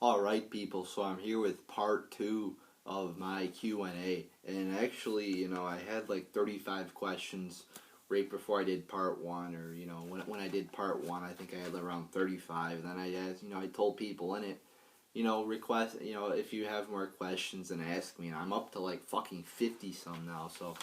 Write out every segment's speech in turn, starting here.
Alright people, so I'm here with part 2 of my Q&A. And actually, I had like 35 questions right before I did part 1. Or, when I did part 1, I think I had around 35. Then I asked, I told people in it, request, if you have more questions, then ask me. And I'm up to like fucking 50 some now. So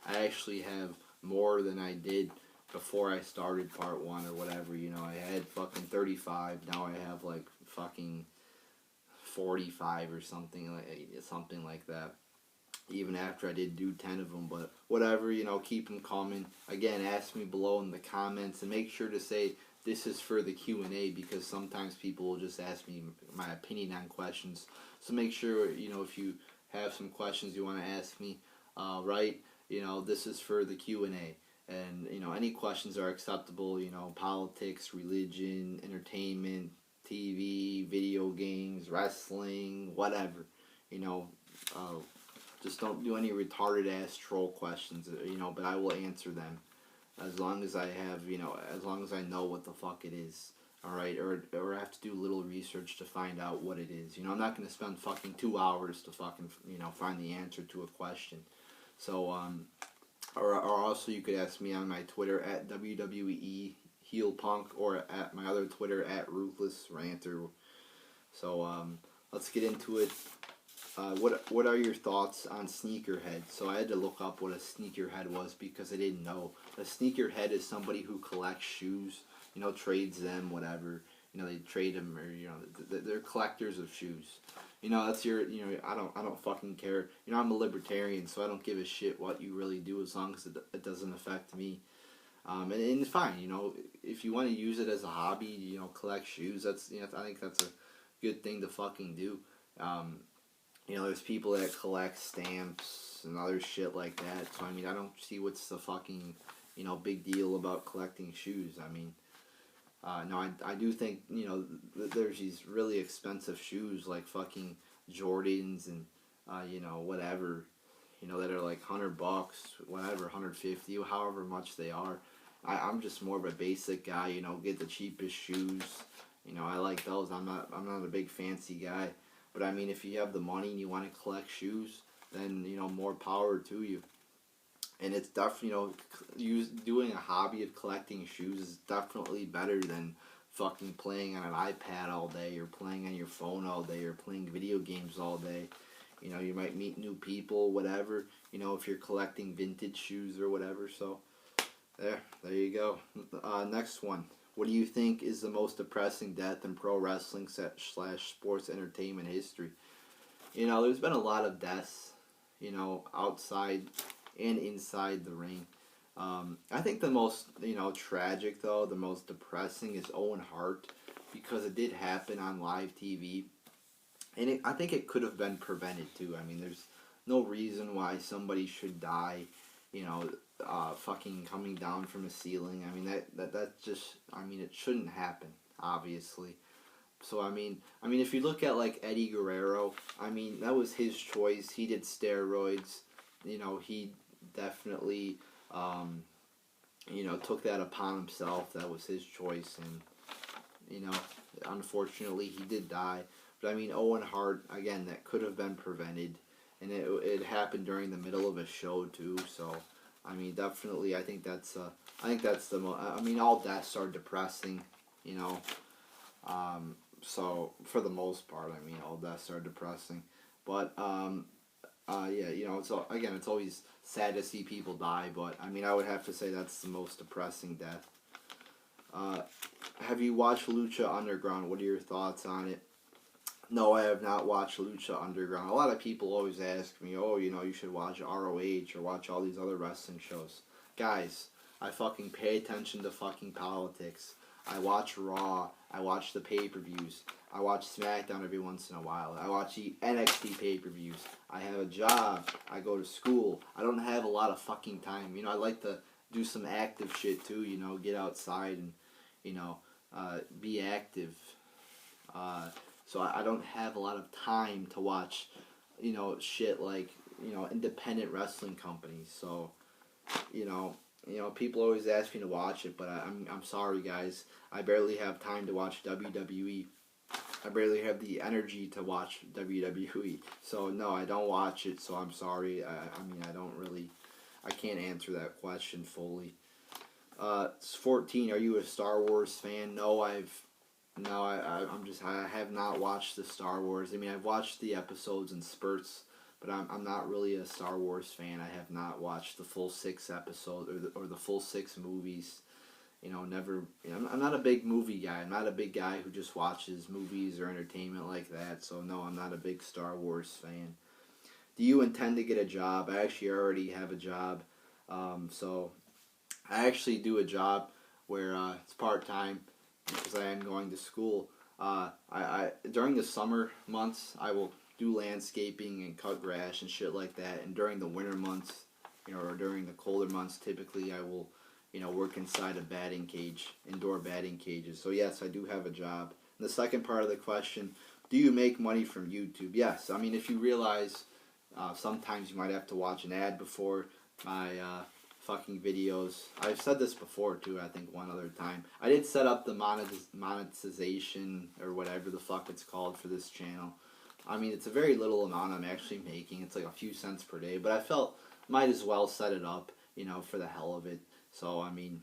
I actually have more than I did before I started part 1 or whatever. I had fucking 35. Now I have like fucking 45 or something like that. Even after I did do 10 of them, but whatever, keep them coming. Again, ask me below in the comments, and make sure to say this is for the Q&A, because sometimes people will just ask me my opinion on questions. So make sure, if you have some questions you want to ask me, right, this is for the Q&A. And, any questions are acceptable, politics, religion, entertainment, TV, video games, wrestling, whatever. You know, uh, just don't do any retarded ass troll questions, but I will answer them as long as I have, as long as I know what the fuck it is. Alright, or I have to do a little research to find out what it is. I'm not going to spend fucking 2 hours to fucking, find the answer to a question. So, or also you could ask me on my Twitter at WWE Heel Punk, or at my other Twitter at Ruthless Ranter. So let's get into it. What are your thoughts on sneakerhead? So I had to look up what a sneakerhead was because I didn't know. A sneakerhead is somebody who collects shoes, trades them, whatever. They trade them, or they're collectors of shoes. That's your, I don't fucking care. I'm a libertarian, so I don't give a shit what you really do as long as it doesn't affect me. And it's fine, if you want to use it as a hobby, collect shoes, that's, I think that's a good thing to fucking do. There's people that collect stamps and other shit like that, so I don't see what's the fucking, big deal about collecting shoes. No, I do think, there's these really expensive shoes like fucking Jordans and, whatever, that are like $100, whatever, 150, however much they are. I'm just more of a basic guy, get the cheapest shoes. I like those. I'm not a big fancy guy. But if you have the money and you want to collect shoes, then, more power to you. And it's definitely, doing a hobby of collecting shoes is definitely better than fucking playing on an iPad all day, or playing on your phone all day, or playing video games all day. You might meet new people, whatever, if you're collecting vintage shoes or whatever. So there you go. Next one. What do you think is the most depressing death in pro wrestling / sports entertainment history? There's been a lot of deaths, outside and inside the ring. I think the most, tragic though, the most depressing is Owen Hart, because it did happen on live TV. And I think it could have been prevented too. There's no reason why somebody should die, fucking coming down from a ceiling. That just, it shouldn't happen, obviously. So, if you look at, like, Eddie Guerrero, that was his choice. He did steroids. He definitely, took that upon himself. That was his choice. And, unfortunately, he did die. But, Owen Hart, again, that could have been prevented. And it happened during the middle of a show, too. So, definitely, I think that's the most, all deaths are depressing, so, for the most part, all deaths are depressing. But, yeah, it's always sad to see people die, but, I would have to say that's the most depressing death. Have you watched Lucha Underground? What are your thoughts on it? No, I have not watched Lucha Underground. A lot of people always ask me, oh, you should watch ROH or watch all these other wrestling shows. Guys, I fucking pay attention to fucking politics. I watch Raw. I watch the pay-per-views. I watch SmackDown every once in a while. I watch the NXT pay-per-views. I have a job. I go to school. I don't have a lot of fucking time. I like to do some active shit too, get outside and, be active. So I don't have a lot of time to watch, shit like, independent wrestling companies. So, people always ask me to watch it, but I'm sorry, guys. I barely have time to watch WWE. I barely have the energy to watch WWE. So no, I don't watch it. So I'm sorry. I mean, I don't really. I can't answer that question fully. 14. Are you a Star Wars fan? No, I have not watched the Star Wars. I mean, I've watched the episodes in spurts, but I'm not really a Star Wars fan. I have not watched the full 6 episodes or the full 6 movies. You know, never. You know, I'm not a big movie guy. I'm not a big guy who just watches movies or entertainment like that. So no, I'm not a big Star Wars fan. Do you intend to get a job? I actually already have a job. So I actually do a job where it's part time because I am going to school. I during the summer months I will do landscaping and cut grass and shit like that. And during the winter months, you know, or during the colder months, typically I will, you know, work inside a batting cage, indoor batting cages. So yes, I do have a job. And the second part of the question: do you make money from YouTube? Yes. I mean, if you realize, sometimes you might have to watch an ad before my fucking videos. I've said this before too, I think one other time. I did set up the monetization or whatever the fuck it's called for this channel. I mean, it's a very little amount I'm actually making. It's like a few cents per day, but I felt might as well set it up, you know, for the hell of it. So, I mean,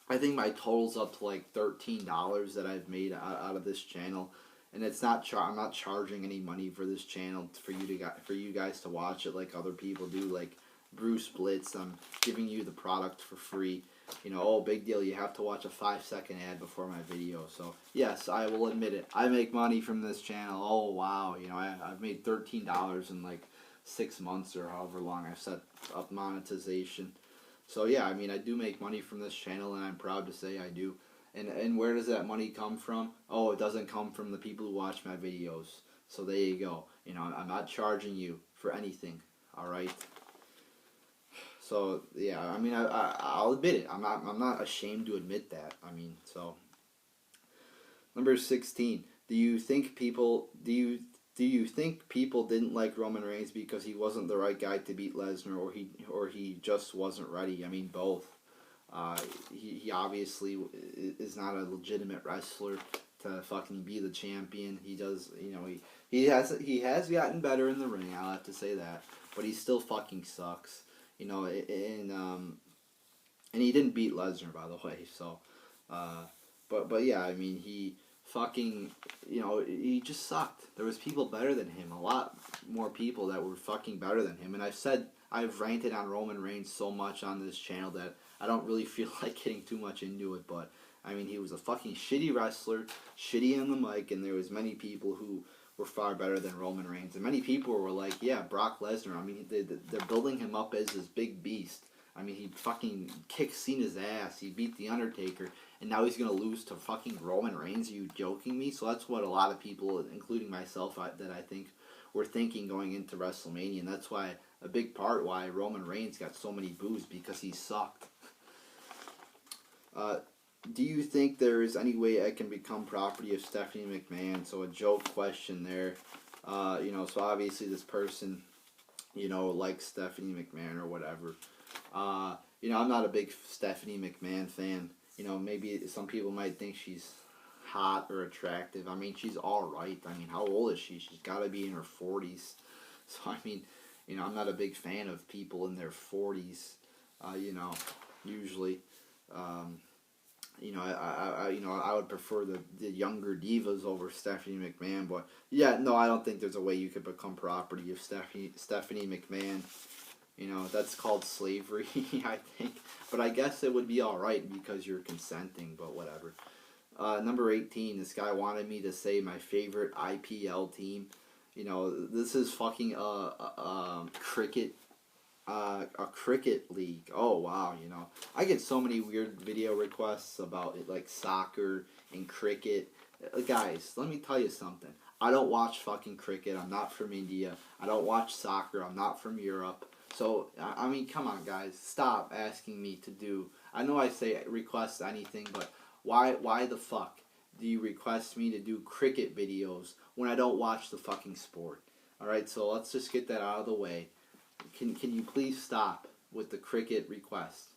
I think my total's up to like $13 that I've made out of this channel. And it's not I'm not charging any money for this channel for you guys to watch it like other people do, like Bruce Blitz. I'm giving you the product for free. You know, oh, big deal. You have to watch a 5-second ad before my video. So, yes, I will admit it. I make money from this channel. Oh, wow. You know, I've made $13 in like 6 months or however long I've set up monetization. So, yeah, I mean, I do make money from this channel, and I'm proud to say I do. And where does that money come from? Oh, it doesn't come from the people who watch my videos. So, there you go. You know, I'm not charging you for anything. All right? So yeah, I mean, I'll admit it. I'm not ashamed to admit that. I mean, so number 16. Do you think people didn't like Roman Reigns because he wasn't the right guy to beat Lesnar, or he just wasn't ready? I mean, both. He obviously is not a legitimate wrestler to fucking be the champion. He does, you know, he has gotten better in the ring. I'll have to say that, but he still fucking sucks. You know, and he didn't beat Lesnar, by the way. So, but yeah, I mean, he fucking, you know, he just sucked. There was people better than him, a lot more people that were fucking better than him. And I've ranted on Roman Reigns so much on this channel that I don't really feel like getting too much into it. But I mean, he was a fucking shitty wrestler, shitty on the mic, and there was many people who were far better than Roman Reigns. And many people were like, yeah, Brock Lesnar. I mean, they're building him up as this big beast. I mean, he fucking kicked Cena's ass. He beat The Undertaker. And now he's going to lose to fucking Roman Reigns? Are you joking me? So that's what a lot of people, including myself, that I think were thinking going into WrestleMania. And that's why, a big part why Roman Reigns got so many boos, because he sucked. Do you think there is any way I can become property of Stephanie McMahon? So a joke question there. You know, so obviously this person, you know, likes Stephanie McMahon or whatever. You know, I'm not a big Stephanie McMahon fan. You know, maybe some people might think she's hot or attractive. I mean, she's alright. I mean, how old is she? She's got to be in her 40s. So, I mean, you know, I'm not a big fan of people in their 40s, you know, usually. You know, I would prefer the younger divas over Stephanie McMahon, but yeah, no, I don't think there's a way you could become property of Stephanie McMahon. You know, that's called slavery, I think. But I guess it would be alright because you're consenting, but whatever. Number 18, this guy wanted me to say my favorite IPL team. You know, this is fucking cricket. A cricket league. Oh wow, you know, I get so many weird video requests about it, like soccer and cricket. Guys, let me tell you something. I don't watch fucking cricket. I'm not from India. I don't watch soccer. I'm not from Europe. So I mean, come on, guys, stop asking me to do. I know I say request anything, but why the fuck do you request me to do cricket videos when I don't watch the fucking sport? All right, so let's just get that out of the way. Can you please stop with the cricket request?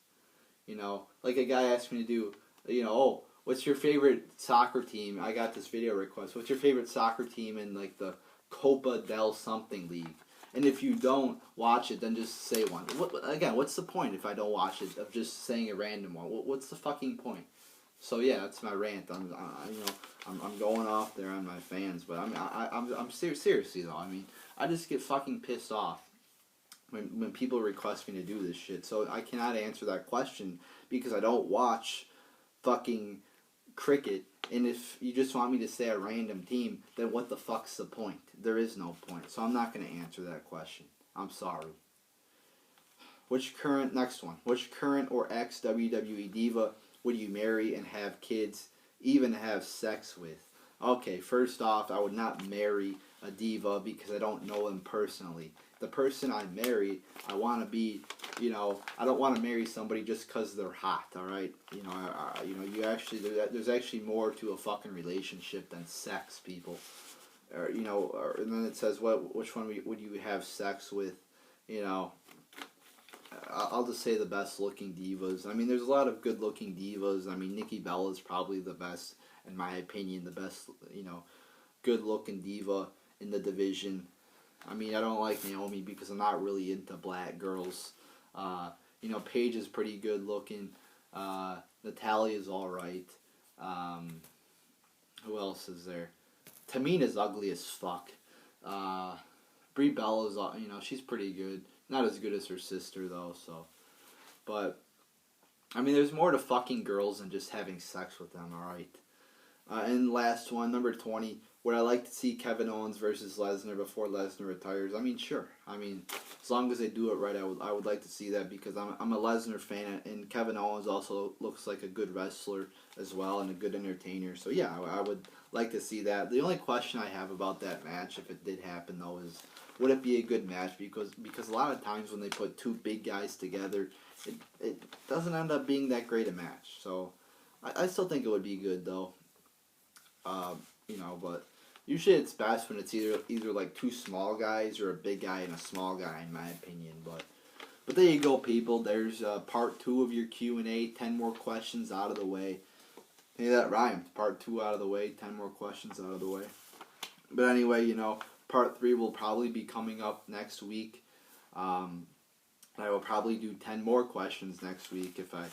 You know, like a guy asked me to do, you know, oh, what's your favorite soccer team? I got this video request. What's your favorite soccer team in like the Copa del Something League? And if you don't watch it, then just say one. Again, what's the point if I don't watch it of just saying a random one? What's the fucking point? So yeah, that's my rant. I'm going off there on my fans, but I'm seriously though. I mean, I just get fucking pissed off when people request me to do this shit. So I cannot answer that question because I don't watch fucking cricket. And if you just want me to say a random team, then what the fuck's the point? There is no point. So I'm not going to answer that question. I'm sorry. Next one. Which current or ex WWE diva would you marry and have kids, even have sex with? Okay, first off, I would not marry a diva because I don't know them personally. The person I marry, I want to be, I don't want to marry somebody just because they're hot, all right? There's actually more to a fucking relationship than sex, people. And then it says, which one would you have sex with? I'll just say the best looking divas. I mean, there's a lot of good looking divas. I mean, Nikki Bella is probably the best, in my opinion, the best, good looking diva in the division. I mean, I don't like Naomi because I'm not really into black girls. Paige is pretty good looking. Natalia's alright. Who else is there? Tamina's ugly as fuck. Brie Bella's, she's pretty good. Not as good as her sister, though, so. But, I mean, there's more to fucking girls than just having sex with them, alright? And last one, number 20. Would I like to see Kevin Owens versus Lesnar before Lesnar retires? I mean, sure. I mean, as long as they do it right, I would like to see that because I'm a Lesnar fan, and Kevin Owens also looks like a good wrestler as well and a good entertainer. So yeah, I would like to see that. The only question I have about that match, if it did happen though, is would it be a good match? Because a lot of times when they put two big guys together, it doesn't end up being that great a match. So I still think it would be good though. But usually it's best when it's either like two small guys or a big guy and a small guy, in my opinion. But there you go, people. There's part 2 of your Q&A. 10 more questions out of the way. Hey, that rhymed. Part 2 out of the way. 10 more questions out of the way. But anyway, part 3 will probably be coming up next week. I will probably do 10 more questions next week if I,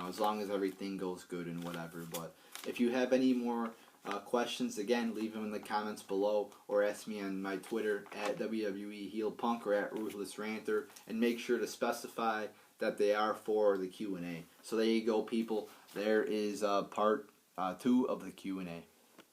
as long as everything goes good and whatever. But if you have any more questions, again, leave them in the comments below or ask me on my Twitter at WWE Heel Punk or at Ruthless Ranter, and make sure to specify that they are for the Q&A. So there you go, people. There is part 2 of the Q&A.